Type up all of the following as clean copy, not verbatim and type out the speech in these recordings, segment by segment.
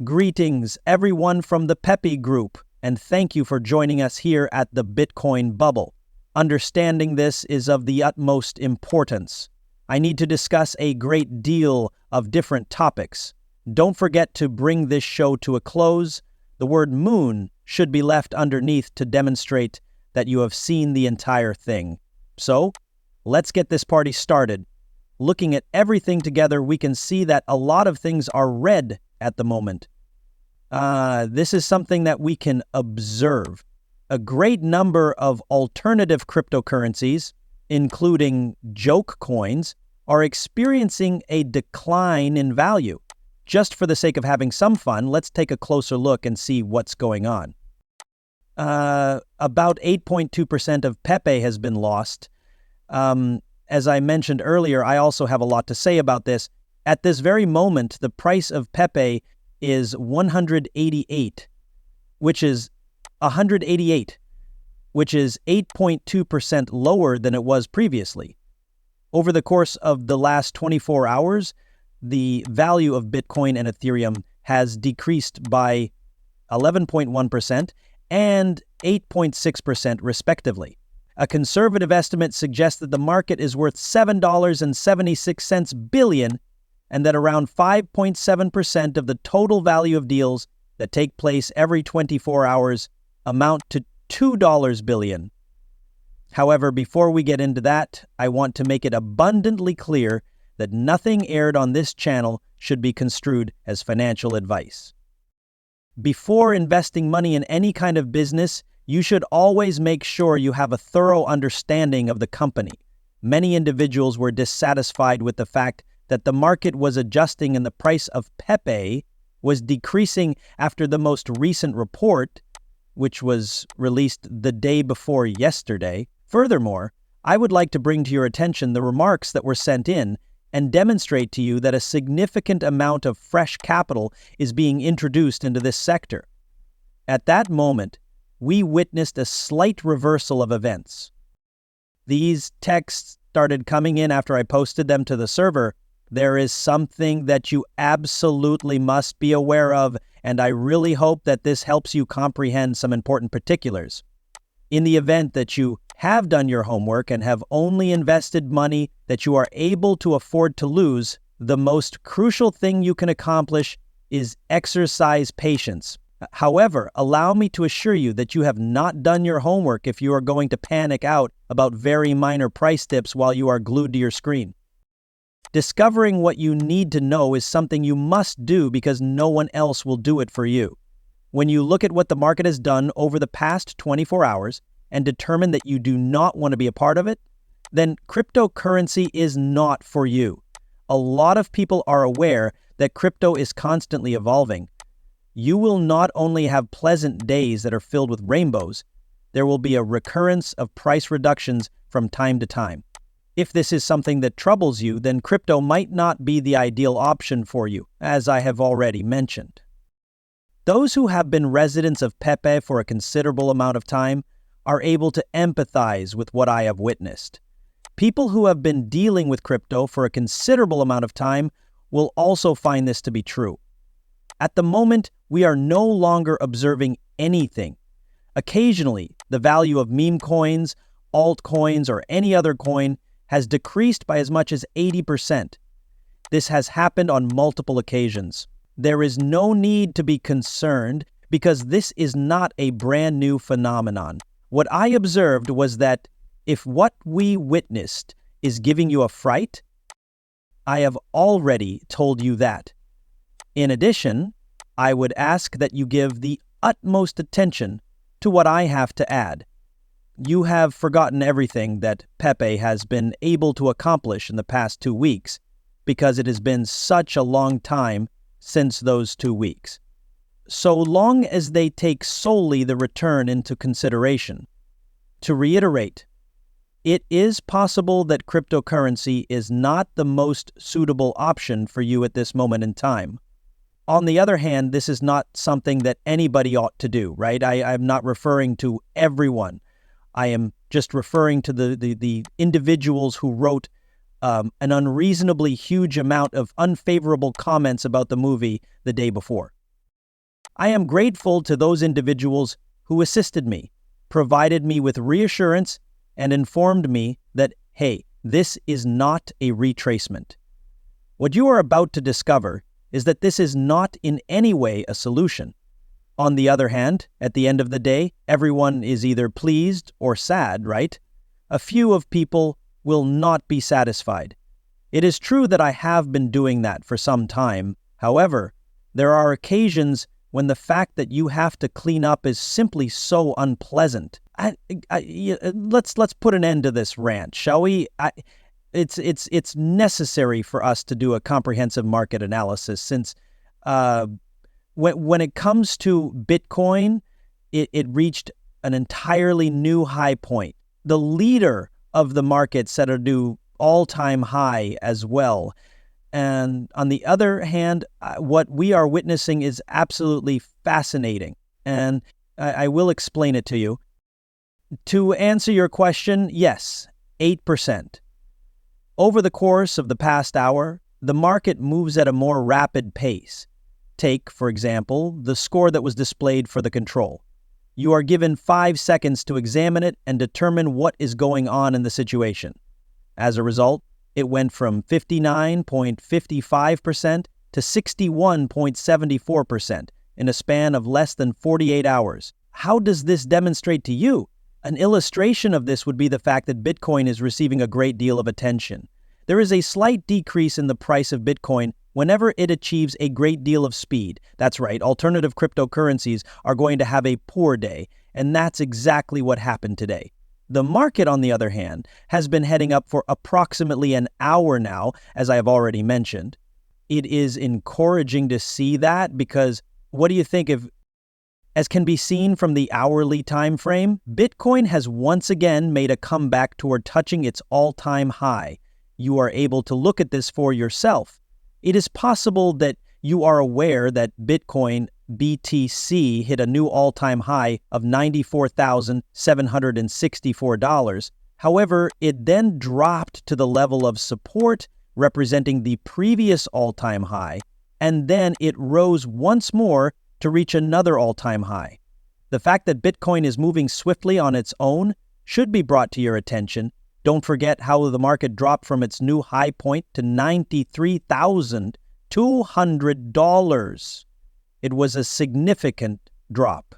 Greetings, everyone from the PEPE group, and thank you for joining us here at the Bitcoin bubble. Understanding this is of the utmost importance. I need to discuss a great deal of different topics. Don't forget to bring this show to a close. The word moon should be left underneath to demonstrate that you have seen the entire thing. So, let's get this party started. Looking at everything together, we can see that a lot of things are red at the moment. This is something that we can observe. A great number of alternative cryptocurrencies, including joke coins, are experiencing a decline in value. Just for the sake of having some fun, let's take a closer look and see what's going on. About 8.2% of PEPE has been lost. As I mentioned earlier, I also have a lot to say about this. At this very moment, the price of PEPE is 188, which is 8.2% lower than it was previously. Over the course of the last 24 hours, the value of Bitcoin and Ethereum has decreased by 11.1% and 8.6% respectively. A conservative estimate suggests that the market is worth $7.76 billion and that around 5.7% of the total value of deals that take place every 24 hours amount to $2 billion. However, before we get into that, I want to make it abundantly clear that nothing aired on this channel should be construed as financial advice. Before investing money in any kind of business, you should always make sure you have a thorough understanding of the company. Many individuals were dissatisfied with the fact that the market was adjusting and the price of PEPE was decreasing after the most recent report, which was released the day before yesterday. Furthermore, I would like to bring to your attention the remarks that were sent in and demonstrate to you that a significant amount of fresh capital is being introduced into this sector. At that moment, we witnessed a slight reversal of events. These texts started coming in after I posted them to the server. There is something that you absolutely must be aware of, and I really hope that this helps you comprehend some important particulars. In the event that you have done your homework and have only invested money that you are able to afford to lose, the most crucial thing you can accomplish is exercise patience. However, allow me to assure you that you have not done your homework if you are going to panic out about very minor price dips while you are glued to your screen. Discovering what you need to know is something you must do because no one else will do it for you. When you look at what the market has done over the past 24 hours and determine that you do not want to be a part of it, then cryptocurrency is not for you. A lot of people are aware that crypto is constantly evolving. You will not only have pleasant days that are filled with rainbows, there will be a recurrence of price reductions from time to time. If this is something that troubles you, then crypto might not be the ideal option for you, as I have already mentioned. Those who have been residents of PEPE for a considerable amount of time are able to empathize with what I have witnessed. People who have been dealing with crypto for a considerable amount of time will also find this to be true. At the moment, we are no longer observing anything. Occasionally, the value of meme coins, altcoins, or any other coin has decreased by as much as 80%. This has happened on multiple occasions. There is no need to be concerned because this is not a brand new phenomenon. What I observed was that if what we witnessed is giving you a fright, I have already told you that. In addition, I would ask that you give the utmost attention to what I have to add. You have forgotten everything that PEPE has been able to accomplish in the past 2 weeks because it has been such a long time since those 2 weeks. So long as they take solely the return into consideration. To reiterate, it is possible that cryptocurrency is not the most suitable option for you at this moment in time. On the other hand, this is not something that anybody ought to do, right? I'm not referring to everyone. I am just referring to the individuals who wrote an unreasonably huge amount of unfavorable comments about the movie the day before. I am grateful to those individuals who assisted me, provided me with reassurance, and informed me that, hey, this is not a retracement. What you are about to discover is that this is not in any way a solution. On the other hand, at the end of the day, everyone is either pleased or sad, right? A few of people will not be satisfied. It is true that I have been doing that for some time. However, there are occasions when the fact that you have to clean up is simply so unpleasant. Let's put an end to this rant, shall we? It's necessary for us to do a comprehensive market analysis since when it comes to Bitcoin, it reached an entirely new high point. The leader of the market set a new all-time high as well. And on the other hand, what we are witnessing is absolutely fascinating. And I will explain it to you. To answer your question, yes, 8%. Over the course of the past hour, the market moves at a more rapid pace. Take, for example, the score that was displayed for the control. You are given 5 seconds to examine it and determine what is going on in the situation. As a result, it went from 59.55% to 61.74% in a span of less than 48 hours. How does this demonstrate to you? An illustration of this would be the fact that Bitcoin is receiving a great deal of attention. There is a slight decrease in the price of Bitcoin whenever it achieves a great deal of speed. That's right, alternative cryptocurrencies are going to have a poor day, and that's exactly what happened today. The market, on the other hand, has been heading up for approximately an hour now, as I have already mentioned. It is encouraging to see that because what do you think if, as can be seen from the hourly time frame, Bitcoin has once again made a comeback toward touching its all-time high. You are able to look at this for yourself. It is possible that you are aware that Bitcoin BTC hit a new all-time high of $94,764. However, it then dropped to the level of support representing the previous all-time high, and then it rose once more to reach another all-time high. The fact that Bitcoin is moving swiftly on its own should be brought to your attention. Don't forget how the market dropped from its new high point to $93,200. It was a significant drop.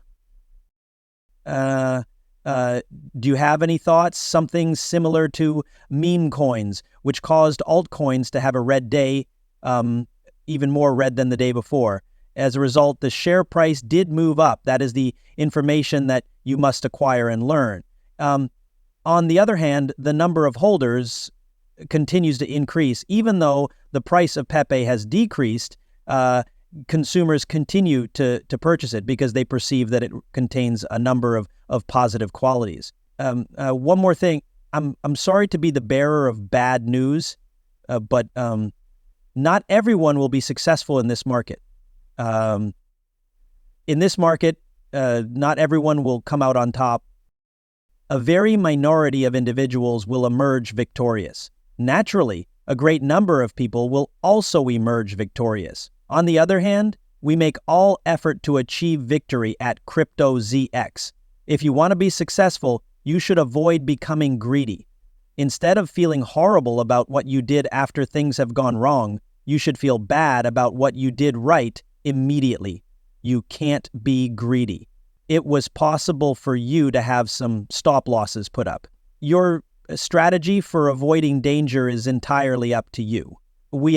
Do you have any thoughts? Something similar to meme coins, which caused altcoins to have a red day, even more red than the day before. As a result, the share price did move up. That is the information that you must acquire and learn. On the other hand, the number of holders continues to increase. Even though the price of Pepe has decreased, consumers continue to purchase it because they perceive that it contains a number of positive qualities. One more thing. I'm sorry to be the bearer of bad news, but not everyone will be successful in this market. In this market, not everyone will come out on top. A very minority of individuals will emerge victorious. Naturally, a great number of people will also emerge victorious. On the other hand, we make all effort to achieve victory at CryptoZX. If you want to be successful, you should avoid becoming greedy. Instead of feeling horrible about what you did after things have gone wrong, you should feel bad about what you did right immediately. You can't be greedy. It was possible for you to have some stop losses put up. Your strategy for avoiding danger is entirely up to you. We